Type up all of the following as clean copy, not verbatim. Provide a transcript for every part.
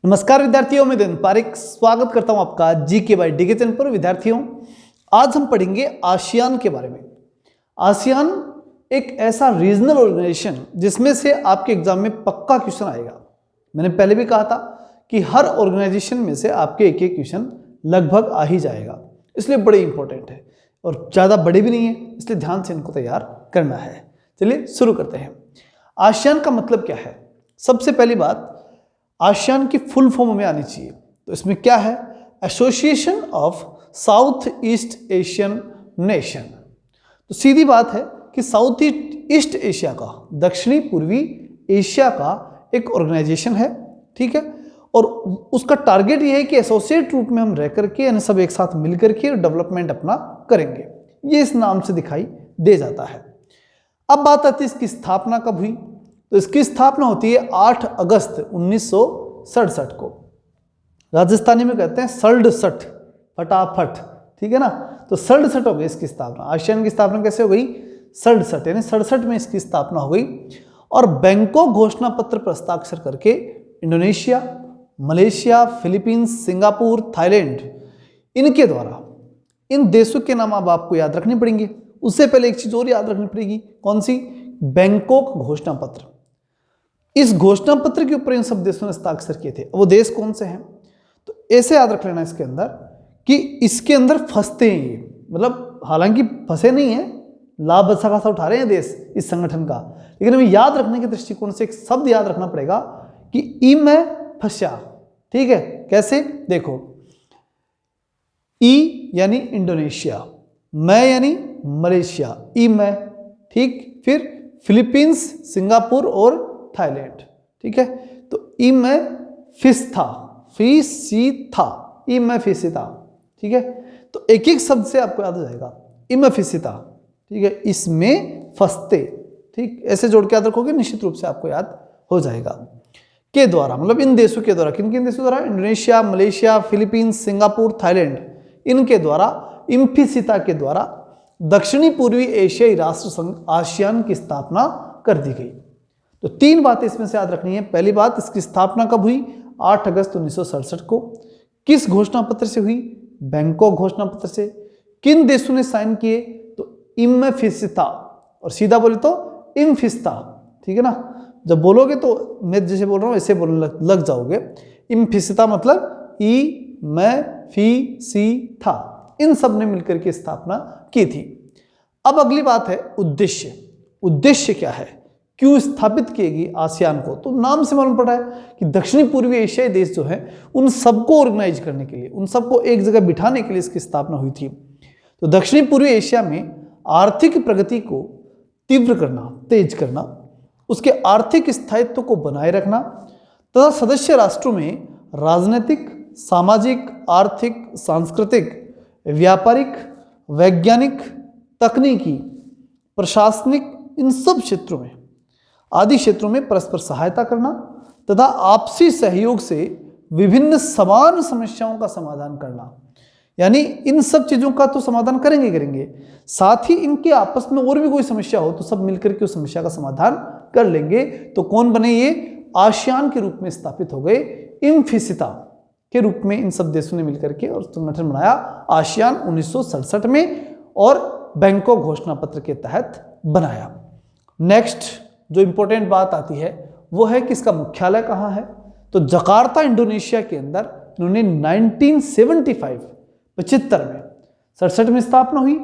नमस्कार विद्यार्थियों, मैं दिन पारिक स्वागत करता हूं आपका जीके बाय डीके चैनल पर। विद्यार्थियों, आज हम पढ़ेंगे आसियान के बारे में। आसियान एक ऐसा रीजनल ऑर्गेनाइजेशन जिसमें से आपके एग्जाम में पक्का क्वेश्चन आएगा। मैंने पहले भी कहा था कि हर ऑर्गेनाइजेशन में से आपके एक एक क्वेश्चन लगभग आ ही जाएगा, इसलिए बड़े इंपॉर्टेंट है और ज़्यादा बड़े भी नहीं है, इसलिए ध्यान से इनको तैयार करना है। चलिए शुरू करते हैं। आसियान का मतलब क्या है? सबसे पहली बात, आसियान की फुल फॉर्म में आनी चाहिए। तो इसमें क्या है? Association of south east Asian nation. तो सीधी बात है कि साउथ ईस्ट एशिया का, दक्षिणी पूर्वी एशिया का एक ऑर्गेनाइजेशन है, ठीक है। और उसका टारगेट ये है कि एसोसिएट रूप में हम रह करके यानी सब एक साथ मिल करके डेवलपमेंट अपना करेंगे, ये इस नाम से दिखाई दे जाता है। अब बात आती है इसकी स्थापना कब हुई। तो इसकी स्थापना होती है 8 अगस्त 1967 को। राजस्थानी में कहते हैं सड़सठ, फटाफट, ठीक है ना। तो 67 हो गई इसकी स्थापना। आसियान की स्थापना कैसे हो गई? 67 यानी 67 में इसकी स्थापना हो गई। और बैंकॉक घोषणा पत्र पर हस्ताक्षर करके Indonesia, Malaysia, Philippines, Singapore, Thailand, इनके द्वारा, इन देशों के नाम अब आपको याद रखने पड़ेंगे। उससे पहले एक चीज और याद रखनी पड़ेगी, कौन सी? बैंकॉक घोषणा पत्र। इस घोषणा पत्र के ऊपर इन सब देशों ने हस्ताक्षर किए थे। वो देश कौन से हैं? तो ऐसे याद रख लेना इसके अंदर कि इसके अंदर फंसते हैं ये, मतलब हालांकि फंसे नहीं है, लाभ अच्छा खासा उठा रहे हैं देश इस संगठन का, लेकिन हमें याद रखने के दृष्टिकोण से एक शब्द याद रखना पड़ेगा कि ई में फंसा, ठीक है। कैसे? देखो, ई यानी इंडोनेशिया, मैं यानी मलेशिया, ई में, ठीक। फिर फिलीपींस, सिंगापुर और थाईलैंड, ठीक है। तो ई में फिस था, ई में फिसिता, ठीक है। तो एक एक शब्द से आपको याद हो जाएगा, ई में फिसिता, ठीक है, इसमें फंसते, ठीक। ऐसे जोड़ के याद रखोगे, निश्चित रूप से आपको याद हो जाएगा। के द्वारा मतलब इन देशों के द्वारा, किन किन देशों द्वारा? Indonesia, Malaysia, Philippines, Singapore, Thailand, इनके द्वारा, इम्फिसिता के द्वारा दक्षिणी पूर्वी एशियाई राष्ट्र संघ आसियान की स्थापना कर दी गई। तो 3 बातें इसमें से याद रखनी है। पहली बात, इसकी स्थापना कब हुई? 8 अगस्त 1967 को। किस घोषणा पत्र से हुई? बैंकॉक घोषणा पत्र से। किन देशों ने साइन किए? तो इम्फिसिता, और सीधा बोले तो इम्फिस्ता, ठीक है ना। जब बोलोगे तो मैं जैसे बोल रहा हूं ऐसे बोलने लग जाओगे। इम्फिसिता मतलब ई में फी सी था, इन सब ने मिलकर के स्थापना की थी। अब अगली बात है उद्देश्य। उद्देश्य क्या है? क्यों स्थापित किएगी आसियान को? तो नाम से मालूम पड़ा है कि दक्षिणी पूर्वी एशियाई देश जो है उन सबको ऑर्गेनाइज करने के लिए, उन सबको एक जगह बिठाने के लिए इसकी स्थापना हुई थी। तो दक्षिणी पूर्वी एशिया में आर्थिक प्रगति को तीव्र करना, तेज करना, उसके आर्थिक स्थायित्व को बनाए रखना तथा सदस्य राष्ट्रों में राजनीतिक, सामाजिक, आर्थिक, सांस्कृतिक, व्यापारिक, वैज्ञानिक, तकनीकी, प्रशासनिक, इन सब क्षेत्रों में, आदि क्षेत्रों में परस्पर सहायता करना तथा आपसी सहयोग से विभिन्न समान समस्याओं का समाधान करना। यानी इन सब चीजों का तो समाधान करेंगे, साथ ही इनके आपस में और भी कोई समस्या हो तो सब मिलकर के उस समस्या का समाधान कर लेंगे। तो कौन बने ये? आसियान के रूप में स्थापित हो गए, इम्फिसिता के रूप में इन सब देशों ने मिलकर के और संगठन बनाया आसियान 1967 में, और बैंकॉक घोषणा पत्र के तहत बनाया। नेक्स्ट जो इंपॉर्टेंट बात आती है वो है कि इसका मुख्यालय कहाँ है। तो जकार्ता इंडोनेशिया के अंदर इन्होंने 1975 75 में, 67 में स्थापना हुई,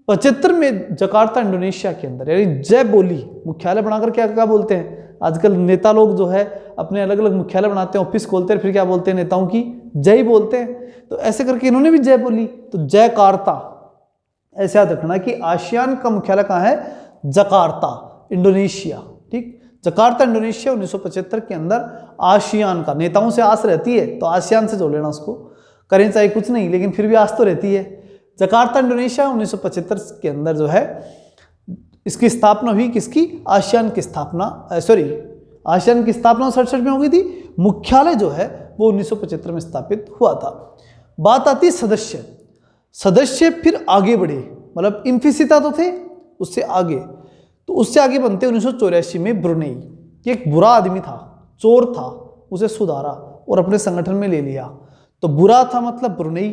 75 में जकार्ता इंडोनेशिया के अंदर, यानी जय बोली मुख्यालय बनाकर क्या क्या बोलते हैं आजकल नेता लोग जो है, अपने अलग अलग मुख्यालय बनाते हैं, ऑफिस खोलते हैं, फिर क्या बोलते हैं? नेताओं की जय बोलते हैं। तो ऐसे करके इन्होंने भी जय बोली, तो जयकार्ता। ऐसे याद रखना कि आसियान का मुख्यालय कहाँ है? जकार्ता, इंडोनेशिया, ठीक। जकार्ता इंडोनेशिया 1975 के अंदर आसियान का, नेताओं से आस रहती है तो आसियान से जोड़ लेना, उसको करें चाहे कुछ नहीं, लेकिन फिर भी आस तो रहती है। जकार्ता इंडोनेशिया 1975 के अंदर जो है इसकी स्थापना हुई। किसकी? आसियान की स्थापना, आसियान की स्थापना 67 में हो गई थी। मुख्यालय जो है वो 1975 में स्थापित हुआ था। बात आती है सदस्य। सदस्य फिर आगे बढ़े, मतलब इम्फिसिता तो थे, उससे आगे, तो उससे आगे बनते 1984 में ब्रुनेई। ये एक बुरा आदमी था, चोर था, उसे सुधारा और अपने संगठन में ले लिया। तो बुरा था मतलब ब्रुनेई,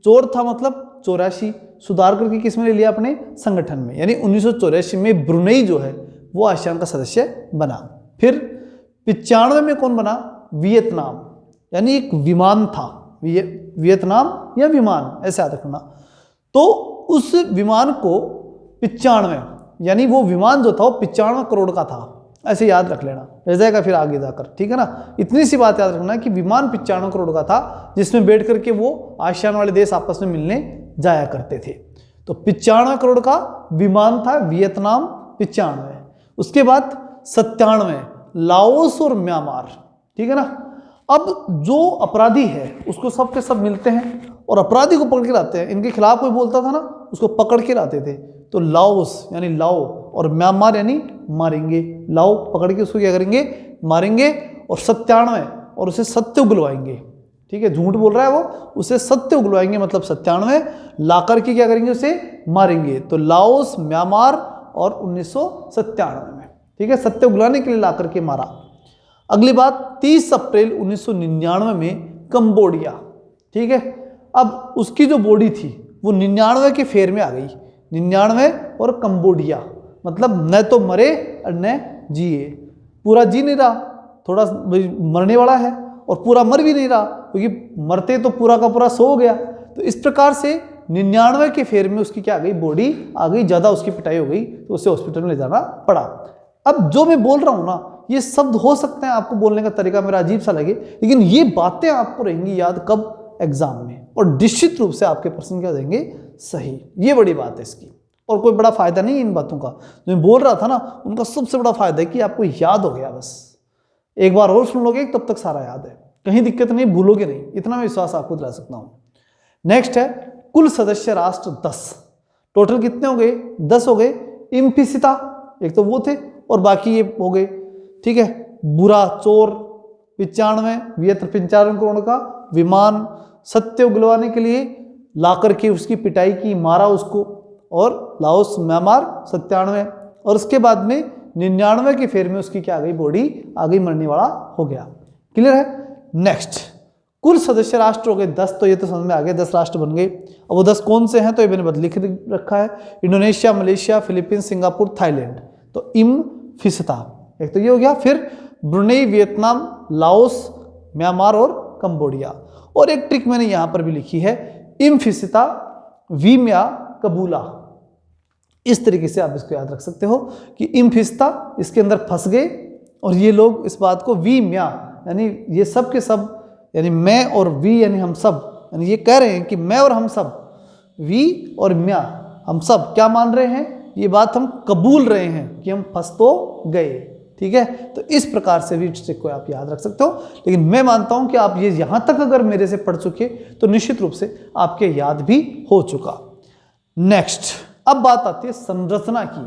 चोर था मतलब 84, सुधार करके किस में ले लिया? अपने संगठन में। यानी 1984 में ब्रुनेई जो है वो आसियान का सदस्य बना। फिर 95 में कौन बना? वियतनाम, यानी एक विमान था, वियतनाम या विमान ऐसे याद रखना। तो उस विमान को 95, यानी वो विमान जो था वो 95 करोड़ का था, ऐसे याद रख लेना, रह जाएगा फिर आगे जाकर, ठीक है ना। इतनी सी बात याद रखना कि विमान 95 करोड़ का था, जिसमें बैठ करके वो आसियान वाले देश आपस में मिलने जाया करते थे। तो 95 करोड़ का विमान था वियतनाम 95। उसके बाद 97 लाओस और म्यांमार, ठीक है ना। अब जो अपराधी है उसको सब के सब मिलते हैं और अपराधी को पकड़ के लाते हैं। इनके खिलाफ कोई बोलता था ना, उसको पकड़ के लाते थे। तो लाओस यानी लाओ और म्यांमार यानी मारेंगे। लाओ पकड़ के उसको क्या करेंगे? मारेंगे। और 97 और उसे सत्य उगलवाएंगे, ठीक है, झूठ बोल रहा है वो, उसे सत्य उगलवाएंगे, मतलब 97 ला करके क्या करेंगे? उसे मारेंगे। तो लाओस, म्यांमार और 1997 में, ठीक है, सत्य उगलाने के लिए ला करके मारा। अगली बात 30 अप्रैल 1999 में कंबोडिया, ठीक है। अब उसकी जो बॉडी थी वो 99 के फेर में आ गई। 99 और कंबोडिया, मतलब न तो मरे और न जिए। पूरा जी नहीं रहा, थोड़ा मरने वाला है, और पूरा मर भी नहीं रहा, क्योंकि मरते तो पूरा का पूरा सो गया। तो इस प्रकार से 99 के फेर में उसकी क्या आ गई? बॉडी आ गई, ज़्यादा उसकी पिटाई हो गई, तो उसे हॉस्पिटल में ले जाना पड़ा। अब जो मैं बोल रहा हूँ ना, ये शब्द हो सकते हैं आपको बोलने का तरीका मेरा अजीब सा लगे, लेकिन ये बातें आपको रहेंगी याद कब? एग्जाम में। और निश्चित रूप से आपके प्रश्न क्या देंगे? सही। ये बड़ी बात है इसकी, और कोई बड़ा फायदा नहीं है इन बातों का। जो मैं बोल रहा था ना, उनका सबसे बड़ा फायदा है कि आपको याद हो गया। बस एक बार और सुन लोगे तब तक सारा याद है, कहीं दिक्कत नहीं, भूलोगे नहीं, इतना मैं विश्वास आपको दिला सकता हूं। नेक्स्ट है कुल सदस्य राष्ट्र 10। टोटल कितने हो गए? 10 हो गए। इम्फिसिता एक तो वो थे, और बाकी ये हो गए, ठीक है। बुरा, चोर 95, वियत 95 करोड़ का विमान, सत्य उगलवाने के लिए ला करके उसकी पिटाई की, मारा उसको, और लाओस, म्यांमार 97, और उसके बाद में 99 के फेर में उसकी क्या आ गई? बॉडी आ गई, मरने वाला हो गया। क्लियर है? नेक्स्ट, कुल सदस्य राष्ट्र हो गए 10, तो ये तो समझ में आ गया, 10 राष्ट्र बन गए। अब वो 10 कौन से हैं? तो ये मैंने लिख रखा है, Indonesia, Malaysia, Philippines, Singapore, Thailand. तो इम्फिसिता एक तो ये हो गया। फिर ब्रुनेई, वियतनाम, लाओस, म्यांमार और कंबोडिया। और एक ट्रिक मैंने यहां पर भी लिखी है, इम्फिसिता, वीम्या, कबूला। इस तरीके से आप इसको याद रख सकते हो कि इम्फिसिता, इसके अंदर फंस गए, और ये लोग इस बात को वीम्या, यानी ये सब के सब, यानी मैं और वी यानी हम सब, यानी ये कह रहे हैं कि मैं और हम सब, वी और म्या, हम सब क्या मान रहे हैं? ये बात हम कबूल रहे हैं कि हम फंस तो गए, ठीक है। तो इस प्रकार से भी ट्रिक को आप याद रख सकते हो, लेकिन मैं मानता हूं कि आप ये यहां तक अगर मेरे से पढ़ चुके तो निश्चित रूप से आपके याद भी हो चुका। नेक्स्ट, अब बात आती है संरचना की।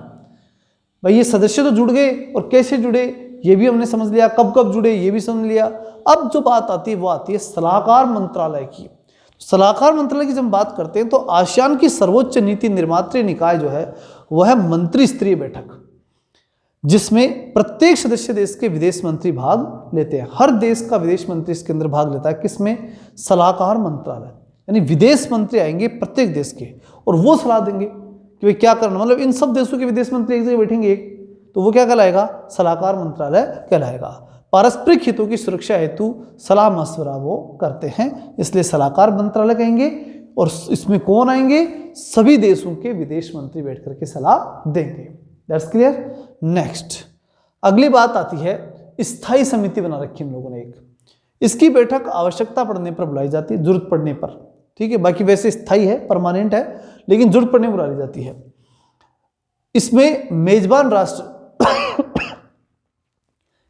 भाई ये सदस्य तो जुड़ गए, और कैसे जुड़े ये भी हमने समझ लिया, कब कब जुड़े ये भी समझ लिया। अब जो बात आती है वो आती है सलाहकार मंत्रालय की। सलाहकार मंत्रालय की जब बात करते हैं तो आसियान की सर्वोच्च नीति निर्मात्री निकाय जो है वह है मंत्री स्तरीय बैठक, जिसमें प्रत्येक सदस्य देश के विदेश मंत्री भाग लेते हैं। हर देश का विदेश मंत्री इसके अंदर भाग लेता है। किसमें? सलाहकार मंत्रालय, यानी विदेश मंत्री आएंगे प्रत्येक देश के, और वो सलाह देंगे कि भाई क्या करना। मतलब इन सब देशों के विदेश मंत्री एक जगह बैठेंगे, तो वो क्या कहलाएगा? सलाहकार मंत्रालय कहलाएगा। पारस्परिक हितों की सुरक्षा हेतु सलाह मशवरा वो करते हैं, इसलिए सलाहकार मंत्रालय कहेंगे। और इसमें कौन आएंगे? सभी देशों के विदेश मंत्री बैठ करके सलाह देंगे। That's clear. नेक्स्ट, अगली बात आती है स्थायी समिति बना रखी हम लोगों ने एक। इसकी बैठक आवश्यकता पड़ने पर बुलाई जाती है, जरूरत पड़ने पर, ठीक है। बाकी वैसे स्थायी है, परमानेंट है, लेकिन जरूरत पड़ने पर बुलाई जाती है। इसमें मेजबान राष्ट्र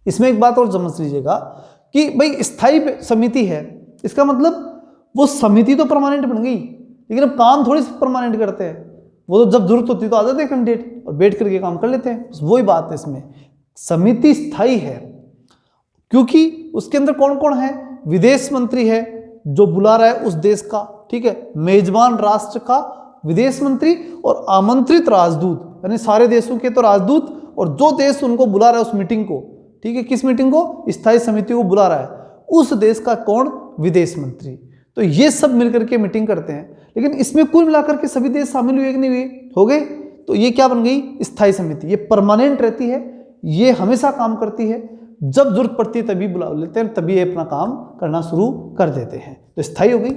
इसमें एक बात और समझ लीजिएगा कि भाई स्थायी समिति है, इसका मतलब वो समिति तो परमानेंट बन गई, लेकिन अब काम थोड़ी परमानेंट करते हैं। वो तो जब जरूरत होती है तो आ जाते हैं कैंडिडेट और बैठ करके काम कर लेते हैं, वही बात है इसमें। समिति स्थायी है क्योंकि उसके अंदर कौन कौन है? विदेश मंत्री है जो बुला रहा है उस देश का, ठीक है, मेजबान राष्ट्र का विदेश मंत्री, और आमंत्रित राजदूत, यानी सारे देशों के तो राजदूत, और जो देश उनको बुला रहा है उस मीटिंग को, ठीक है, किस मीटिंग को? स्थायी समिति को बुला रहा है, उस देश का कौन? विदेश मंत्री। तो ये सब मिलकर के मीटिंग करते हैं, लेकिन इसमें कुल मिलाकर के सभी देश शामिल हुए कि नहीं हुए? हो गए। तो ये क्या बन गई? स्थायी समिति। ये परमानेंट रहती है, ये हमेशा काम करती है, जब जरूरत पड़ती है तभी बुला लेते हैं, तभी ये अपना काम करना शुरू कर देते हैं, तो स्थायी हो गई।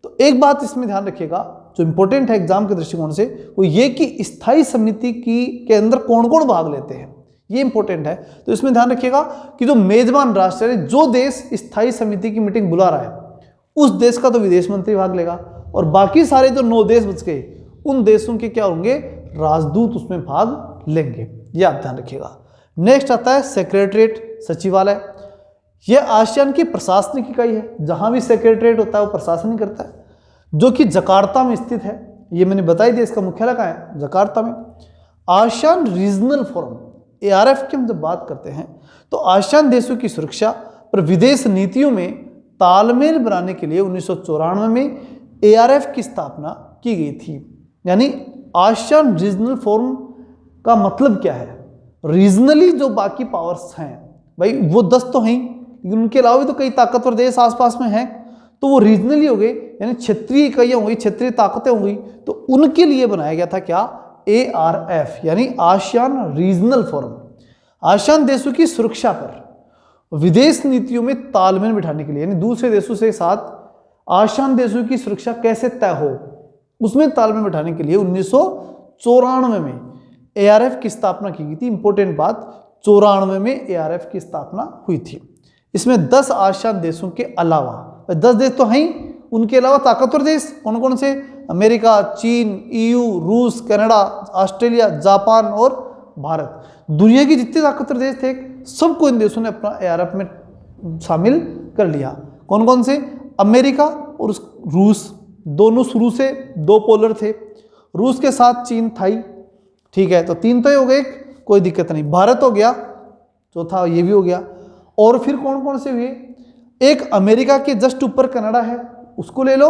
तो एक बात इसमें ध्यान रखिएगा जो इंपॉर्टेंट है एग्जाम के दृष्टिकोण से, वो ये कि स्थायी समिति के अंदर कौन कौन भाग लेते हैं, ये इंपॉर्टेंट है। तो इसमें ध्यान रखिएगा कि जो मेजबान राष्ट्र है, जो देश स्थायी समिति की मीटिंग बुला रहा है, उस देश का तो विदेश मंत्री भाग लेगा, और बाकी सारे जो 9 देश बच गए, उन देशों के क्या होंगे? राजदूत उसमें भाग लेंगे। ये आप ध्यान रखिएगा। नेक्स्ट आता है सेक्रेटरीट, सचिवालय। यह आसियान की प्रशासनिक इकाई है, जहां भी सेक्रेटरीट होता है वो प्रशासन ही करता है, जो कि जकार्ता में स्थित है। ये मैंने बताई दिया, इसका मुख्यालय कहाँ है? जकार्ता में। आसियान रीजनल फोरम, ARF की हम जब बात करते हैं तो आसियान देशों की सुरक्षा पर विदेश नीतियों में तालमेल बनाने के लिए 1994 में ARF की स्थापना की गई थी। यानी आसियान रीजनल फोरम का मतलब क्या है? रीजनली जो बाकी पावर्स हैं, भाई वो 10 तो हैं, लेकिन उनके अलावा भी तो कई ताकतवर देश आसपास में हैं, तो वो रीजनली हो गए, यानी क्षेत्रीय इकाइयाँ हो गई, क्षेत्रीय ताकतें हो गई। तो उनके लिए बनाया गया था क्या? ARF, यानी आसियान रीजनल फोरम। आसियान देशों की सुरक्षा पर विदेश नीतियों में तालमेल बिठाने के लिए, यानी दूसरे देशों से साथ आसियान देशों की सुरक्षा कैसे तय हो, उसमें तालमेल बिठाने के लिए 1994 में ARF की स्थापना की गई थी। इंपॉर्टेंट बात, 94 में ARF की स्थापना हुई थी। इसमें 10 आसियान देशों के अलावा, 10 देश तो हैं ही, उनके अलावा ताकतवर देश कौन कौन से? अमेरिका, चीन, EU, रूस, कनाडा, ऑस्ट्रेलिया, जापान और भारत। दुनिया की जितने ताकतवर देश थे, सबको इन देशों ने अपना ARF में शामिल कर लिया। कौन कौन से? अमेरिका और रूस, दोनों शुरू से 2 पोलर थे। रूस के साथ चीन था ही, ठीक है, तो 3 तो ही हो गए, कोई दिक्कत नहीं। भारत हो गया, चौथा ये भी हो गया। और फिर कौन कौन से हुए? एक अमेरिका के जस्ट ऊपर कनाडा है, उसको ले लो,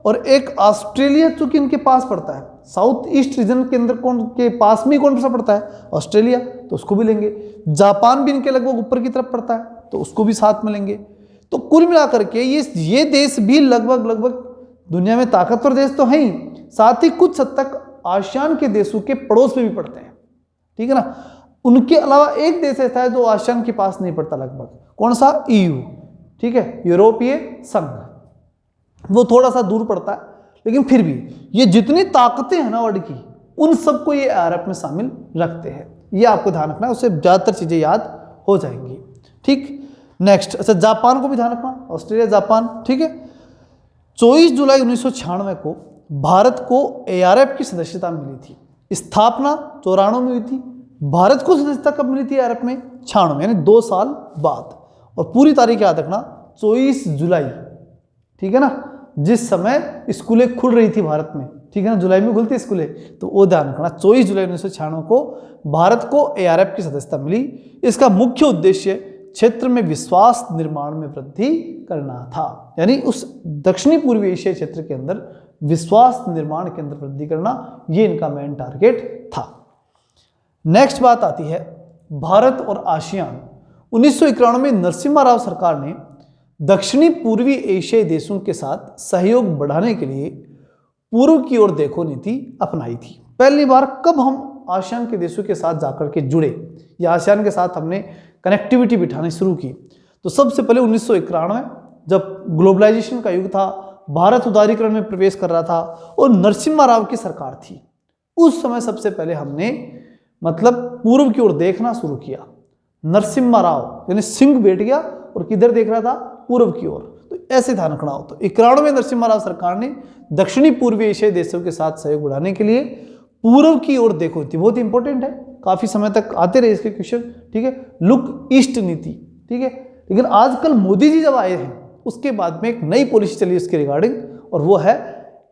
और एक ऑस्ट्रेलिया चूंकि इनके पास पड़ता है, साउथ ईस्ट रीजन के अंदर कौन के पास में कौन सा पड़ता है? ऑस्ट्रेलिया, तो उसको भी लेंगे। जापान भी इनके लगभग ऊपर की तरफ पड़ता है, तो उसको भी साथ में लेंगे। तो कुल मिलाकर के ये देश भी लगभग दुनिया में ताकतवर देश तो हैं ही, साथ ही कुछ हद तक आसियान के देशों के पड़ोस में भी पड़ते हैं, ठीक है ना। उनके अलावा एक देश ऐसा है जो आसियान के पास नहीं पड़ता लगभग, कौन सा? EU, ठीक है, यूरोपीय संघ, वो थोड़ा सा दूर पड़ता है, लेकिन फिर भी ये जितनी ताकतें हैं ना वर्ल्ड की, उन सबको ये ARF में शामिल रखते हैं। ये आपको ध्यान रखना है, उससे ज़्यादातर चीज़ें याद हो जाएंगी, ठीक। नेक्स्ट, अच्छा, जापान को भी ध्यान रखना, ऑस्ट्रेलिया, जापान, ठीक है। 24 जुलाई 1996 को भारत को ARF की सदस्यता मिली थी। स्थापना 94 में हुई थी। भारत को सदस्यता कब मिली थी ARF में? 96 में, यानी 2 साल बाद। और पूरी तारीख याद रखना, 24 जुलाई, ठीक है ना, जिस समय स्कूलें खुल रही थी भारत में, ठीक है ना, जुलाई में खुलती स्कूलें, तो वो ध्यान रखना। 24 जुलाई 1996 को भारत को ARF की सदस्यता मिली। इसका मुख्य उद्देश्य क्षेत्र में विश्वास निर्माण में वृद्धि करना था, यानी उस दक्षिणी पूर्वी एशिया क्षेत्र के अंदर विश्वास निर्माण के अंदर वृद्धि करना, ये इनका मेन टारगेट था। नेक्स्ट बात आती है भारत और आसियान। 1991 में नरसिम्हा राव सरकार ने दक्षिणी पूर्वी एशियाई देशों के साथ सहयोग बढ़ाने के लिए पूर्व की ओर देखो नीति अपनाई थी। पहली बार कब हम आसियान के देशों के साथ जाकर के जुड़े या आसियान के साथ हमने कनेक्टिविटी बिठानी शुरू की? तो सबसे पहले 1991, जब ग्लोबलाइजेशन का युग था, भारत उदारीकरण में प्रवेश कर रहा था और नरसिम्हा राव की सरकार थी, उस समय सबसे पहले हमने मतलब पूर्व की ओर देखना शुरू किया। नरसिम्हा राव यानी सिंह बैठ गया और किधर देख रहा था? पूर्व की ओर। तो ऐसे ध्यान रखना हो। तो 91 में नरसिम्हा राव सरकार ने दक्षिणी पूर्वी एशियाई देशों के साथ सहयोग बढ़ाने के लिए पूर्व की ओर देखो थी। बहुत इंपॉर्टेंट है, काफी समय तक आते रहे इसके क्वेश्चन, ठीक है। लुक ईस्ट नीति, ठीक है। लेकिन आजकल मोदी जी जब आए हैं उसके बाद में एक नई पॉलिसी चली उसके रिगार्डिंग, और वो है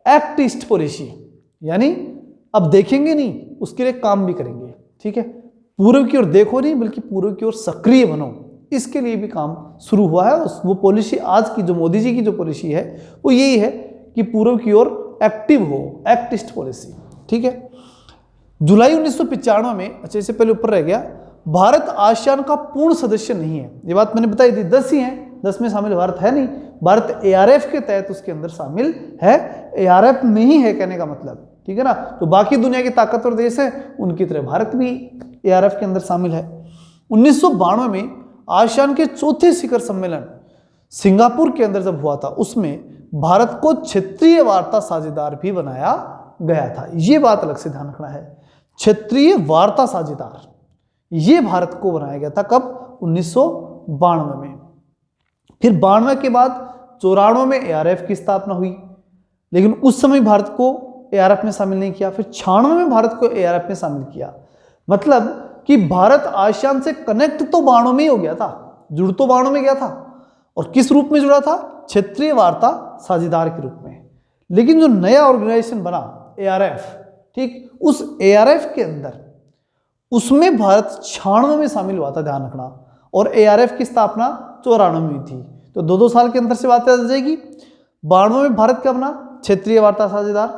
एक्ट ईस्ट पॉलिसी, यानी अब देखेंगे नहीं, उसके लिए काम भी करेंगे, ठीक है। पूर्व की ओर देखो नहीं, बल्कि पूर्व की ओर सक्रिय बनो, इसके लिए भी काम शुरू हुआ है। वो पॉलिसी आज की जो मोदी जी की जो पॉलिसी है वो यही है कि पूर्व की ओर एक्टिव हो, एक्ट ईस्ट पॉलिसी, ठीक है। जुलाई 1995 में, अच्छा इससे पहले ऊपर रह गया, भारत आसियान का पूर्ण सदस्य नहीं है, ये बात मैंने बताई थी, 10 ही हैं, 10 में शामिल भारत है नहीं, भारत ARF के तहत उसके अंदर शामिल है, ARF में ही है कहने का मतलब, ठीक है ना। तो बाकी दुनिया के ताकतवर देश है उनकी तरह भारत भी ARF के अंदर शामिल है। 1992 में आसियान के चौथे शिखर सम्मेलन सिंगापुर के अंदर जब हुआ था, उसमें भारत को क्षेत्रीय वार्ता साझेदार भी बनाया गया था। ये बात अलग से ध्यान रखना है, क्षेत्रीय वार्ता साझेदार ये भारत को बनाया गया था कब, 1992 में। फिर 92 के बाद 94 में ARF की स्थापना हुई, लेकिन उस समय भारत को ARF में शामिल नहीं किया। फिर 96 में भारत को ARF में शामिल किया। मतलब कि भारत आसियान से कनेक्ट तो 92 में ही हो गया था, जुड़ तो 92 में गया था, और किस रूप में जुड़ा था, क्षेत्रीय वार्ता साझेदार के रूप में। लेकिन जो नया ऑर्गेनाइजेशन बना ARF, ठीक, उस ARF के अंदर उसमें भारत 96 में शामिल हुआ था, ध्यान रखना, और ARF की स्थापना 94 में हुई थी। तो 2-2 साल के अंदर से बात आ जाएगी। 92 में भारत का बना क्षेत्रीय वार्ता साझेदार,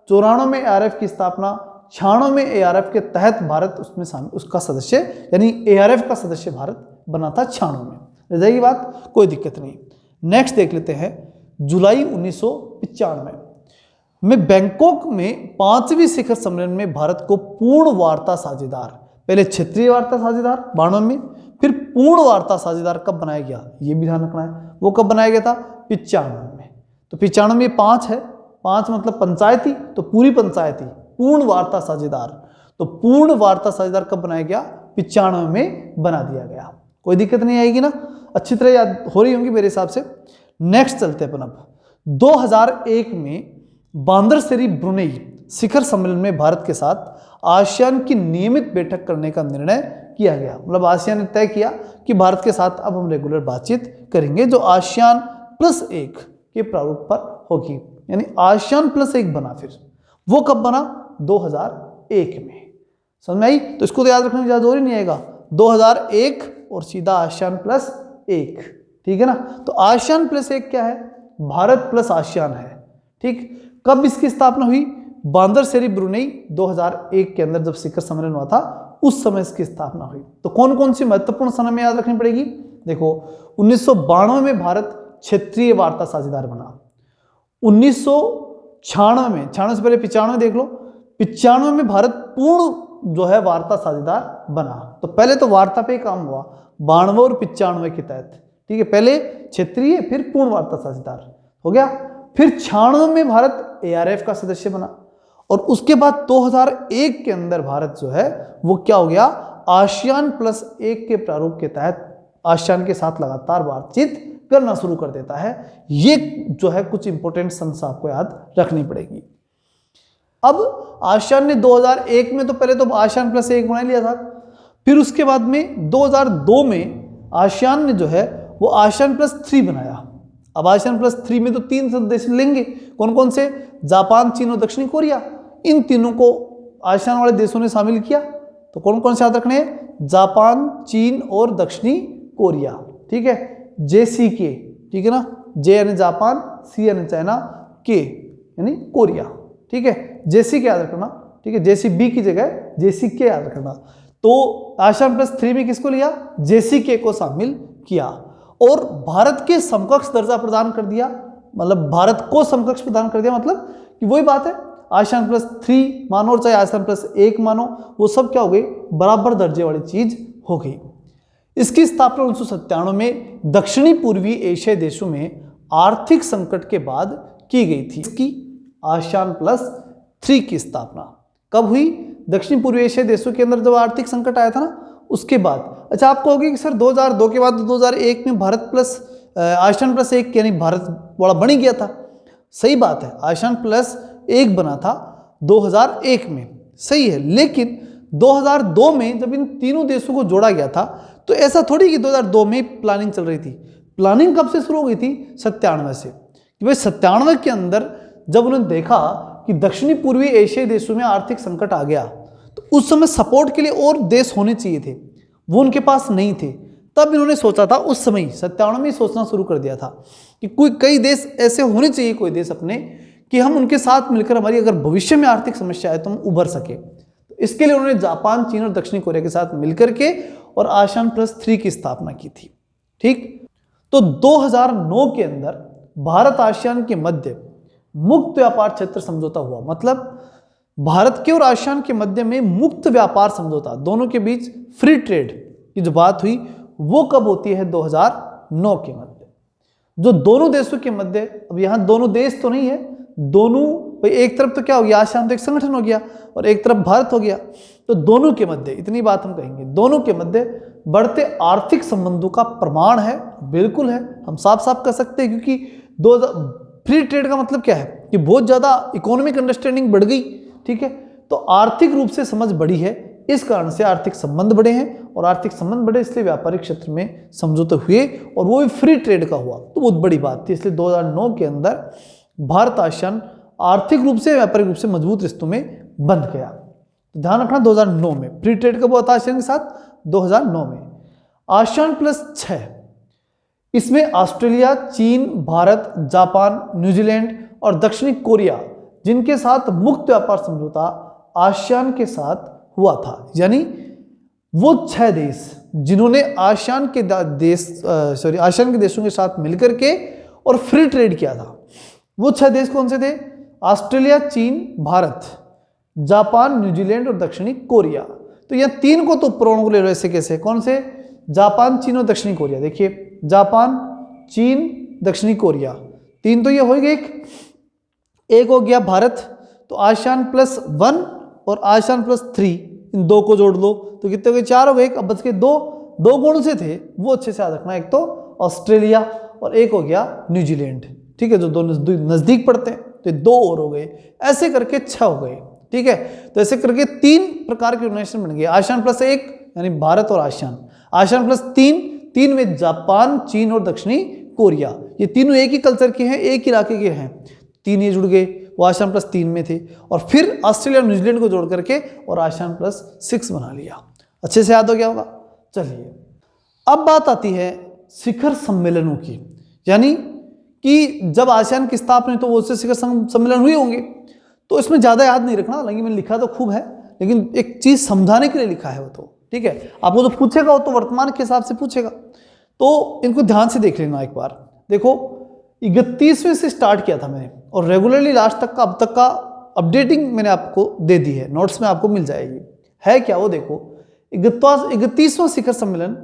94 में ARF की स्थापना, 96 में ARF के तहत भारत उसमें शामिल, उसका सदस्य यानी ARF का सदस्य भारत बना था 96 में। रह जाएगी बात, कोई दिक्कत नहीं। नेक्स्ट देख लेते हैं, जुलाई 1995 में बैंकॉक में 5वीं शिखर सम्मेलन में भारत को पूर्ण वार्ता साझेदार, पहले क्षेत्रीय वार्ता साझेदार 92 में, फिर पूर्ण वार्ता साझेदार कब बनाया गया, ये भी ध्यान रखना है। वो कब बनाया गया था, 95 में। तो 95 में 5 है, 5 मतलब पंचायती, तो पूरी पंचायती पूर्ण वार्ता साझेदार। तो पूर्ण वार्ता साझेदार कब बनाया गया, 95 में बना दिया गया। कोई दिक्कत नहीं आएगी ना, अच्छी तरह याद हो रही होंगी मेरे हिसाब से। नेक्स्ट चलते हैं अपन अब 2001 में बांदरसेरी ब्रुनेई शिखर सम्मेलन में भारत के साथ आसियान की नियमित बैठक करने का निर्णय किया गया। मतलब आसियान ने तय किया कि भारत के साथ अब हम रेगुलर बातचीत करेंगे, जो ASEAN +1 के प्रारूप पर होगी, यानी ASEAN +1 बना। फिर वो कब बना, 2001 में। समझ में आई? तो इसको तो याद रखने की ज़्यादा जरूरी नहीं आएगा, 2001 और सीधा ASEAN +1, ठीक है ना। तो ASEAN +1 क्या है, भारत प्लस ASEAN है, ठीक। कब इसकी स्थापना हुई, बांदरसेरी ब्रुनेई 2001 के अंदर जब शिखर सम्मेलन हुआ था, उस समय इसकी स्थापना हुई। तो कौन कौन सी महत्वपूर्ण सन में याद रखनी पड़ेगी, देखो 1992 में भारत क्षेत्रीय वार्ता साझेदार बना, 1996 में, 96 से पहले 95 देख लो, 95 में भारत पूर्ण जो है वार्ता साझेदार बना। तो पहले तो वार्ता पे काम हुआ 92 और 95 के तहत, ठीक है, पहले क्षेत्रीय फिर पूर्ण वार्ता साझेदार हो गया। फिर 96 में भारत ARF का सदस्य बना, और उसके बाद 2001 के अंदर भारत जो है वो क्या हो गया, ASEAN +1 के प्रारूप के तहत ASEAN के साथ लगातार बातचीत करना शुरू कर देता है। ये जो है कुछ इंपॉर्टेंट संख्या आपको याद रखनी पड़ेगी। अब ASEAN ने 2001 में तो पहले तो ASEAN +1 बना लिया था, फिर उसके बाद में 2002 में ASEAN ने जो है वो ASEAN +3 बनाया। अब ASEAN +3 में तो 3 सदस्य लेंगे, कौन कौन से, जापान, चीन और दक्षिणी कोरिया। इन तीनों को ASEAN वाले देशों ने शामिल किया। तो कौन कौन से याद रखने हैं, जापान, चीन और दक्षिणी कोरिया, ठीक है, JCK, ठीक है ना, J यानी जापान, C यानी चाइना, K यानी कोरिया, ठीक है, JCK याद रखना, ठीक है, JCB की जगह JCK याद रखना। तो ASEAN +3 में किसको लिया, JCK को शामिल किया, और भारत के समकक्ष दर्जा प्रदान कर दिया। मतलब भारत को समकक्ष प्रदान कर दिया, मतलब कि वही बात है, ASEAN +3 मानो और चाहे ASEAN +1 मानो, वो सब क्या हो गई, बराबर दर्जे वाली चीज हो गई। इसकी स्थापना 1997 में दक्षिणी पूर्वी एशियाई देशों में आर्थिक संकट के बाद की गई थी। इसकी ASEAN +3 की स्थापना कब हुई, दक्षिणी पूर्वी एशियाई देशों के अंदर जब आर्थिक संकट आया था ना, उसके बाद। अच्छा, आप कहोगे कि सर 2002 के बाद 2001 में भारत ASEAN +1 यानी भारत बड़ा बन गया था। सही बात है, ASEAN +1 बना था 2001 में, सही है, लेकिन 2002 में जब इन तीनों देशों को जोड़ा गया था, तो ऐसा थोड़ी कि 2002 में प्लानिंग चल रही थी। प्लानिंग कब से शुरू हो गई थी, 97 से। कि भाई 97 के अंदर जब उन्होंने देखा कि दक्षिणी पूर्वी एशियाई देशों में आर्थिक संकट आ गया, तो उस समय सपोर्ट के लिए और देश होने चाहिए थे, वो उनके पास नहीं थे। तब इन्होंने सोचा था, उस समय 97 में सोचना शुरू कर दिया था कि कई देश ऐसे होने चाहिए, कोई देश अपने, कि हम उनके साथ मिलकर हमारी अगर भविष्य में आर्थिक समस्या आए तो हम उभर सके। तो इसके लिए उन्होंने जापान, चीन और दक्षिणी कोरिया के साथ मिलकर के और ASEAN +3 की स्थापना की थी, ठीक। तो 2009 के अंदर भारत आसियान के मध्य मुक्त व्यापार क्षेत्र समझौता हुआ। मतलब भारत के और आसियान के मध्य में मुक्त व्यापार समझौता, दोनों के बीच फ्री ट्रेड की जो बात हुई वो कब होती है? 2009 के मध्य। जो दोनों देशों के मध्य, अब यहाँ दोनों देश तो नहीं है, दोनों, एक तरफ तो क्या हो गया, आसियान तो एक संगठन हो गया और एक तरफ भारत हो गया, तो दोनों के मध्य, इतनी बात हम कहेंगे, दोनों के मध्य बढ़ते आर्थिक संबंधों का प्रमाण है। बिल्कुल है, हम साफ साफ कह सकते हैं, क्योंकि फ्री ट्रेड का मतलब क्या है कि बहुत ज्यादा इकोनॉमिक अंडरस्टैंडिंग बढ़ गई, ठीक है, तो आर्थिक रूप से समझ बढ़ी है, इस कारण से आर्थिक संबंध बढ़े हैं, और आर्थिक संबंध बढ़े इसलिए व्यापारिक क्षेत्र में समझौते हुए, और वो भी फ्री ट्रेड का हुआ, तो बहुत बड़ी बात थी। इसलिए 2009 के अंदर भारत आसियान आर्थिक रूप से, व्यापारिक रूप से मजबूत रिश्तों में बंध गया। ध्यान रखना 2009 में फ्री ट्रेड कब हुआ था आसियान के साथ? 2009 में। आसियान प्लस 6, इसमें ऑस्ट्रेलिया, चीन, भारत, जापान, न्यूजीलैंड और दक्षिणी कोरिया, जिनके साथ मुक्त व्यापार समझौता आसियान के साथ हुआ था, यानी वो 6 देश जिन्होंने आसियान के देशों के साथ मिलकर के और फ्री ट्रेड किया था, वो 6 देश कौन से थे? ऑस्ट्रेलिया, चीन, भारत, जापान, न्यूजीलैंड और दक्षिणी कोरिया। तो यह 3 को तो ऊपर को ले लो, ऐसे कैसे, कौन से? जापान, चीन और दक्षिणी कोरिया। देखिए जापान, चीन, दक्षिणी कोरिया, 3 तो ये हो गए। एक हो गया भारत, तो आसियान प्लस 1 और आसियान प्लस 3, इन 2 को जोड़ लो तो कितने हो गए? 4 हो गए। अब बच के 2 कौन से थे वो अच्छे से याद रखना, एक तो ऑस्ट्रेलिया और एक हो गया न्यूजीलैंड, ठीक है, जो दोनों नजदीक पड़ते हैं, तो 2 और हो गए, ऐसे करके 6 हो गए, ठीक है। तो ऐसे करके 3 प्रकार के ऑर्गेनाइजेशन बन गए। आसियान प्लस 1 यानी भारत और आसियान, आसियान प्लस 3 में जापान, चीन और दक्षिणी कोरिया, ये तीनों एक ही कल्चर के हैं, एक ही इलाके के हैं, 3 ये जुड़ गए, वो आसियान प्लस 3 में थे, और फिर ऑस्ट्रेलिया और न्यूजीलैंड को जोड़ करके और आसियान प्लस 6 बना लिया। अच्छे से याद हो गया होगा। चलिए अब बात आती है शिखर सम्मेलनों की, यानी कि जब आसियान की स्थापना तो वो उससे शिखर सम्मेलन हुए होंगे, तो इसमें ज़्यादा याद नहीं रखना, हालांकि मैंने लिखा तो खूब है, लेकिन एक चीज़ समझाने के लिए लिखा है वो, तो ठीक है, आपको जो पूछेगा वो तो वर्तमान के हिसाब से पूछेगा, तो इनको ध्यान से देख लेना एक बार। देखो 31वें से स्टार्ट किया था मैंने, और रेगुलरली लास्ट तक का, अब तक का अपडेटिंग मैंने आपको दे दी है, नोट्स में आपको मिल जाएगी। है क्या वो? देखो 31वां शिखर सम्मेलन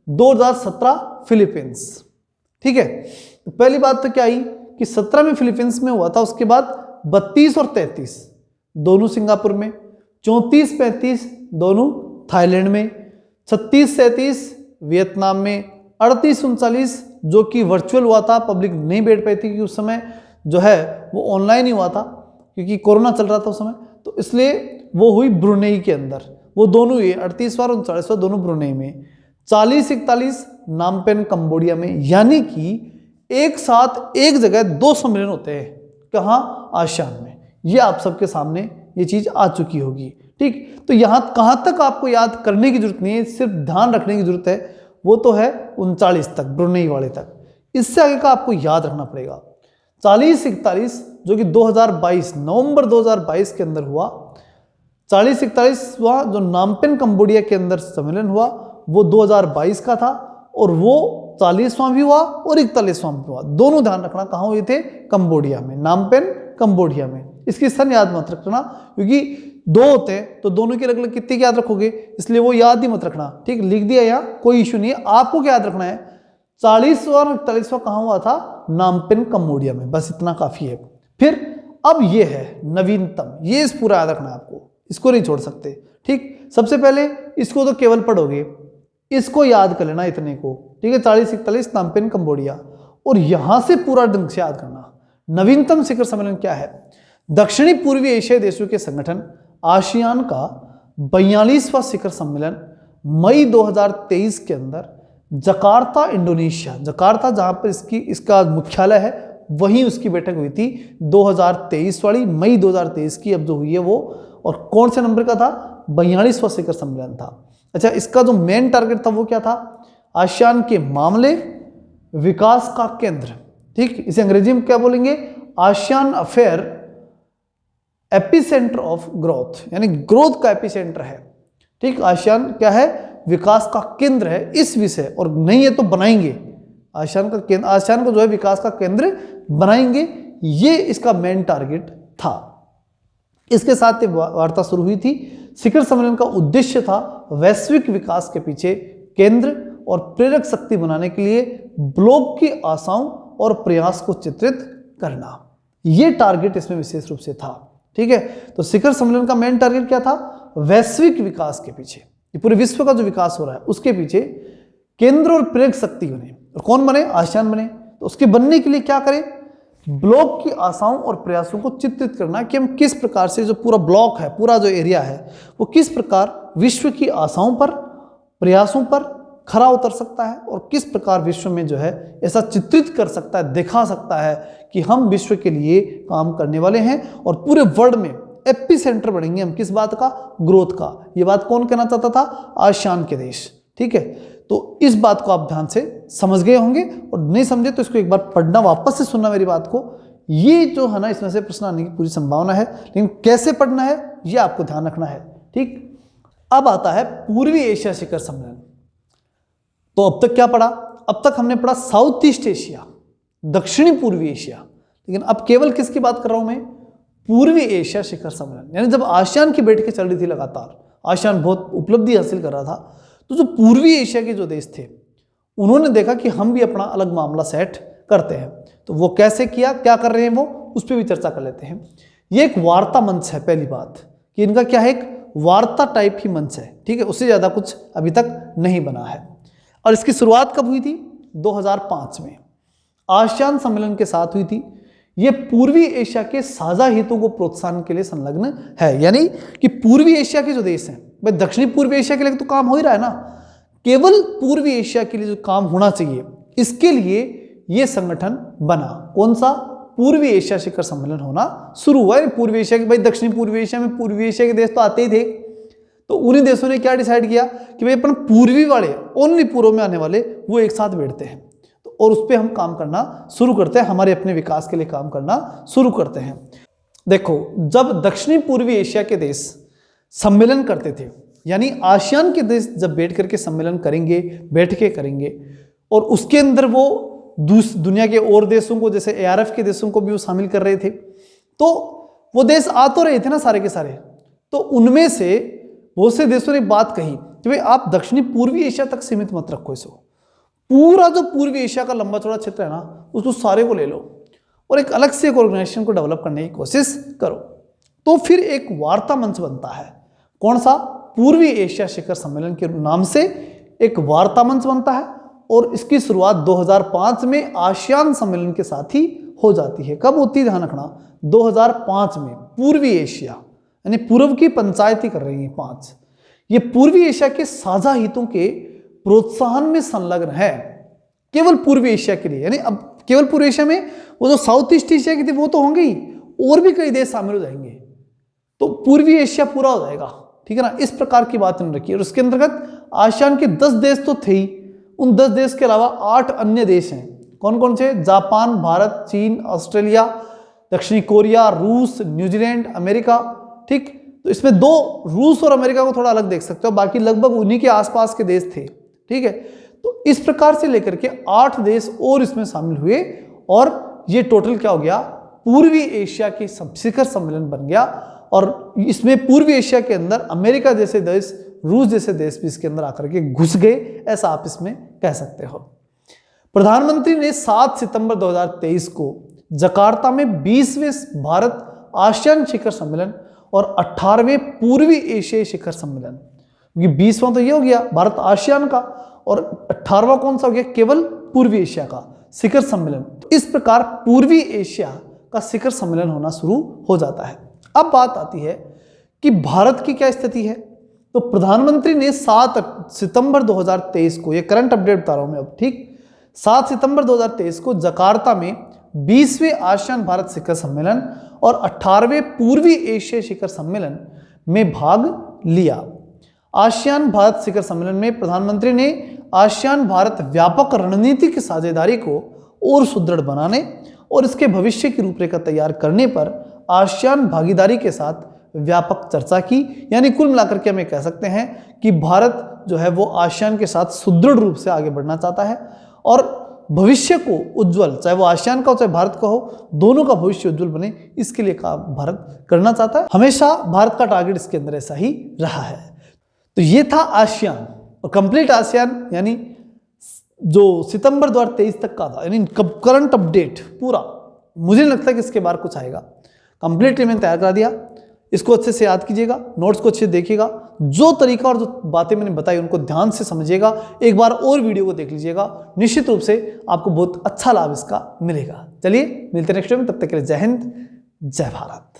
2017 फिलीपींस, ठीक है। तो पहली बात तो क्या आई कि 17 में फिलीपींस में हुआ था, उसके बाद 32 और 33 दोनों सिंगापुर में, 34-35 दोनों थाईलैंड में, 36-37 वियतनाम में, 38-39 जो कि वर्चुअल हुआ था, पब्लिक नहीं बैठ पाई थी क्योंकि उस समय जो है वो ऑनलाइन ही हुआ था, क्योंकि कोरोना चल रहा था उस समय, तो इसलिए वो हुई ब्रुनेई के अंदर, वो दोनों हुई 38वां और 39वां दोनों ब्रुनेई में। 40-41 नामपेन कंबोडिया में, यानी कि एक साथ एक जगह 2 सम्मेलन होते हैं, कहाँ? आसियान में। ये आप सबके सामने ये चीज आ चुकी होगी, ठीक। तो यहाँ कहाँ तक आपको याद करने की जरूरत नहीं है, सिर्फ ध्यान रखने की जरूरत है, वो तो है 39 तक, ब्रुनेई वाले तक। इससे आगे का आपको याद रखना पड़ेगा 40-41 जो कि 2022 नवंबर 2022 के अंदर हुआ। 40-41वां जो नामपेन कंबोडिया के अंदर सम्मेलन हुआ वो 2022 का था, और वो 40वां भी हुआ और 41वां भी हुआ, दोनों ध्यान रखना कहाँ हुए थे? कंबोडिया में, नामपेन कंबोडिया में। इसकी स्थान याद मत रखना, क्योंकि 2 होते हैं तो दोनों की अलग अलग कितने याद रखोगे, इसलिए वो याद ही मत रखना, ठीक। लिख दिया यहाँ, कोई इशू नहीं है। आपको क्या याद रखना है? 40वां और 41वां कहाँ हुआ था? नामपेन कंबोडिया में, बस इतना काफी है। फिर अब ये है नवीनतम, ये इस पूरा याद रखना है आपको, इसको नहीं छोड़ सकते, ठीक। सबसे पहले इसको तो केवल पढ़ोगे, इसको याद कर लेना इतने को, ठीक है। 40-41 नामपेन कंबोडिया, और यहां से पूरा ढंग से याद करना। नवीनतम शिखर सम्मेलन क्या है? दक्षिणी पूर्वी एशियाई देशों के संगठन आसियान का 42वां शिखर सम्मेलन मई 2023 के अंदर जकार्ता, इंडोनेशिया, जकार्ता जहां पर इसका मुख्यालय है, वहीं उसकी बैठक हुई थी 2023 वाली, मई 2023 की अब जो हुई है वो। और कौन से नंबर का था? 42वां शिखर सम्मेलन था। अच्छा, इसका जो मेन टारगेट था वो क्या था? आसियान के मामले, विकास का केंद्र, ठीक। इसे अंग्रेजी में क्या बोलेंगे? ASEAN affair epicentre of growth, यानी ग्रोथ का एपिसेंटर है, ठीक। आसियान क्या है? विकास का केंद्र है इस विषय, और नहीं है तो बनाएंगे, आसियान को जो है विकास का केंद्र बनाएंगे, ये इसका मेन टारगेट था। इसके साथ ये वार्ता शुरू हुई थी। शिखर सम्मेलन का उद्देश्य था वैश्विक विकास के पीछे केंद्र और प्रेरक शक्ति बनाने के लिए ब्लॉक की आशाओं और प्रयास को चित्रित करना, ये टारगेट इसमें विशेष रूप से था। ठीक है, तो शिखर सम्मेलन का मेन टारगेट क्या था? वैश्विक विकास के पीछे, ये पूरे विश्व का जो विकास हो रहा है उसके पीछे केंद्र और प्रेरक शक्ति बने। और कौन बने? आसियान बने। तो उसके बनने के लिए क्या करें? ब्लॉक की आशाओं और प्रयासों को चित्रित करना कि हम किस प्रकार से जो पूरा ब्लॉक है, पूरा जो एरिया है, वो किस प्रकार विश्व की आशाओं पर, प्रयासों पर खरा उतर सकता है और किस प्रकार विश्व में जो है ऐसा चित्रित कर सकता है, दिखा सकता है कि हम विश्व के लिए काम करने वाले हैं और पूरे वर्ल्ड में एपी सेंटर बनेंगे हम। किस बात का? ग्रोथ का। ये बात कौन कहना चाहता था? आसियान के देश। ठीक है, तो इस बात को आप ध्यान से समझ गए होंगे, और नहीं समझे तो इसको एक बार पढ़ना, वापस से सुनना मेरी बात को। ये जो है ना, इसमें से प्रश्न आने की पूरी संभावना है, लेकिन कैसे पढ़ना है ये आपको ध्यान रखना है। ठीक, अब आता है पूर्वी एशिया शिखर सम्मेलन। तो अब तक क्या पढ़ा? अब तक हमने पढ़ा साउथ ईस्ट एशिया, दक्षिणी पूर्वी एशिया, लेकिन अब केवल किसकी बात कर रहा हूं मैं? पूर्वी एशिया शिखर सम्मेलन। यानी जब आसियान की बैठकें चल रही थी लगातार, आसियान बहुत उपलब्धि हासिल कर रहा था, तो जो पूर्वी एशिया के जो देश थे उन्होंने देखा कि हम भी अपना अलग मामला सेट करते हैं। तो वो कैसे किया, क्या कर रहे हैं वो, उस पर भी चर्चा कर लेते हैं। ये एक वार्ता मंच है, पहली बात कि इनका क्या है, एक वार्ता टाइप ही मंच है। ठीक है, उससे ज़्यादा कुछ अभी तक नहीं बना है। और इसकी शुरुआत कब हुई थी? 2005 में आसियान सम्मेलन के साथ हुई थी। ये पूर्वी एशिया के साझा हितों को प्रोत्साहन के लिए संलग्न है। यानी कि पूर्वी एशिया के जो देश हैं, भाई दक्षिणी पूर्वी एशिया के लिए तो काम हो ही रहा है ना, केवल पूर्वी एशिया के लिए जो काम होना चाहिए, इसके लिए ये संगठन बना। कौन सा? पूर्वी एशिया शिखर सम्मेलन होना शुरू हुआ है। पूर्वी एशिया के, भाई दक्षिणी पूर्वी एशिया में पूर्वी एशिया के देश तो आते ही थे, तो उन्हीं देशों ने क्या डिसाइड किया कि भाई अपन पूर्वी वाले, ओनली पूर्व में आने वाले, वो एक साथ बैठते हैं तो, और उस पर हम काम करना शुरू करते हैं, हमारे अपने विकास के लिए काम करना शुरू करते हैं। देखो, जब दक्षिणी पूर्वी एशिया के देश सम्मेलन करते थे, यानी आसियान के देश जब बैठ करके सम्मेलन करेंगे, बैठकें करेंगे, और उसके अंदर वो दुनिया के और देशों को, जैसे ARF के देशों को भी वो शामिल कर रहे थे, तो वो देश आ तो रहे थे ना सारे के सारे। तो उनमें से बहुत से देशों ने बात कही कि भाई आप दक्षिणी पूर्वी एशिया तक सीमित मत रखो इसको, पूरा जो पूर्वी एशिया का लंबा चौड़ा क्षेत्र है ना, उसको सारे को ले लो और एक अलग से एक ऑर्गेनाइजेशन को डेवलप करने की कोशिश करो। तो फिर एक वार्ता मंच बनता है। कौन सा? पूर्वी एशिया शिखर सम्मेलन के नाम से एक वार्ता मंच बनता है, और इसकी शुरुआत 2005 में आसियान सम्मेलन के साथ ही हो जाती है। कब होती है? ध्यान रखना, 2005 में। पूर्वी एशिया यानी पूर्व की पंचायती कर रही है 5, ये पूर्वी एशिया के साझा हितों के प्रोत्साहन में संलग्न है, केवल पूर्वी एशिया के लिए। यानी अब केवल पूर्वी एशिया में वो जो साउथ ईस्ट एशिया की थी वो तो होंगे ही, और भी कई देश शामिल हो जाएंगे, तो पूर्वी एशिया पूरा हो जाएगा। ठीक है ना, इस प्रकार की बात उन्होंने रखी। और उसके अंतर्गत आसियान के 10 देश तो थे ही, उन 10 देश के अलावा 8 अन्य देश हैं। कौन कौन से? जापान, भारत, चीन, ऑस्ट्रेलिया, दक्षिणी कोरिया, रूस, न्यूजीलैंड, अमेरिका। ठीक, तो इसमें 2 रूस और अमेरिका को थोड़ा अलग देख सकते हो, बाकी लगभग उन्हीं के आसपास के देश थे। ठीक है, तो इस प्रकार से लेकर के 8 देश और इसमें शामिल हुए, और ये टोटल क्या हो गया? पूर्वी एशिया की शिखर सम्मेलन बन गया। और इसमें पूर्वी एशिया के अंदर अमेरिका जैसे देश, रूस जैसे देश भी इसके अंदर आकर के घुस गए, ऐसा आप इसमें कह सकते हो। प्रधानमंत्री ने 7 सितंबर 2023 को जकार्ता में 20वें भारत आसियान शिखर सम्मेलन और 18वें पूर्वी एशियाई शिखर सम्मेलन, क्योंकि 20वां तो ये हो गया भारत आसियान का, और 18वां कौन सा हो गया? केवल पूर्वी एशिया का शिखर सम्मेलन। तो इस प्रकार पूर्वी एशिया का शिखर सम्मेलन होना शुरू हो जाता है। अब बात आती है कि भारत की क्या स्थिति है। तो प्रधानमंत्री ने 7 सितंबर 2023 को, ये करंट अपडेट बता रहा हूं मैं अब, ठीक, 7 सितंबर 2023 को जकार्ता में 20वें आसियान भारत शिखर सम्मेलन और 18वें पूर्वी एशिया शिखर सम्मेलन में भाग लिया। आसियान भारत शिखर सम्मेलन में प्रधानमंत्री ने आसियान भारत व्यापक रणनीतिक साझेदारी को और सुदृढ़ बनाने और इसके भविष्य की रूपरेखा तैयार करने पर आसियान भागीदारी के साथ व्यापक चर्चा की। यानी कुल मिलाकर के हम ये कह सकते हैं कि भारत जो है वो आसियान के साथ सुदृढ़ रूप से आगे बढ़ना चाहता है, और भविष्य को उज्जवल, चाहे वो आसियान का हो चाहे भारत का हो, दोनों का भविष्य उज्जवल बने, इसके लिए काम भारत करना चाहता है। हमेशा भारत का टारगेट इसके अंदर ऐसा ही रहा है। तो ये था आसियान, और कंप्लीट आसियान यानी जो सितंबर 2023 तक का था, यानी करंट अपडेट पूरा। मुझे नहीं लगता कि इसके बाहर कुछ आएगा। कंप्लीटली मैंने तैयार करा दिया, इसको अच्छे से याद कीजिएगा, नोट्स को अच्छे से देखिएगा, जो तरीका और जो बातें मैंने बताई उनको ध्यान से समझिएगा, एक बार और वीडियो को देख लीजिएगा, निश्चित रूप से आपको बहुत अच्छा लाभ इसका मिलेगा। चलिए मिलते हैं नेक्स्ट वीडियो में, तब तक के लिए जय हिंद, जय भारत।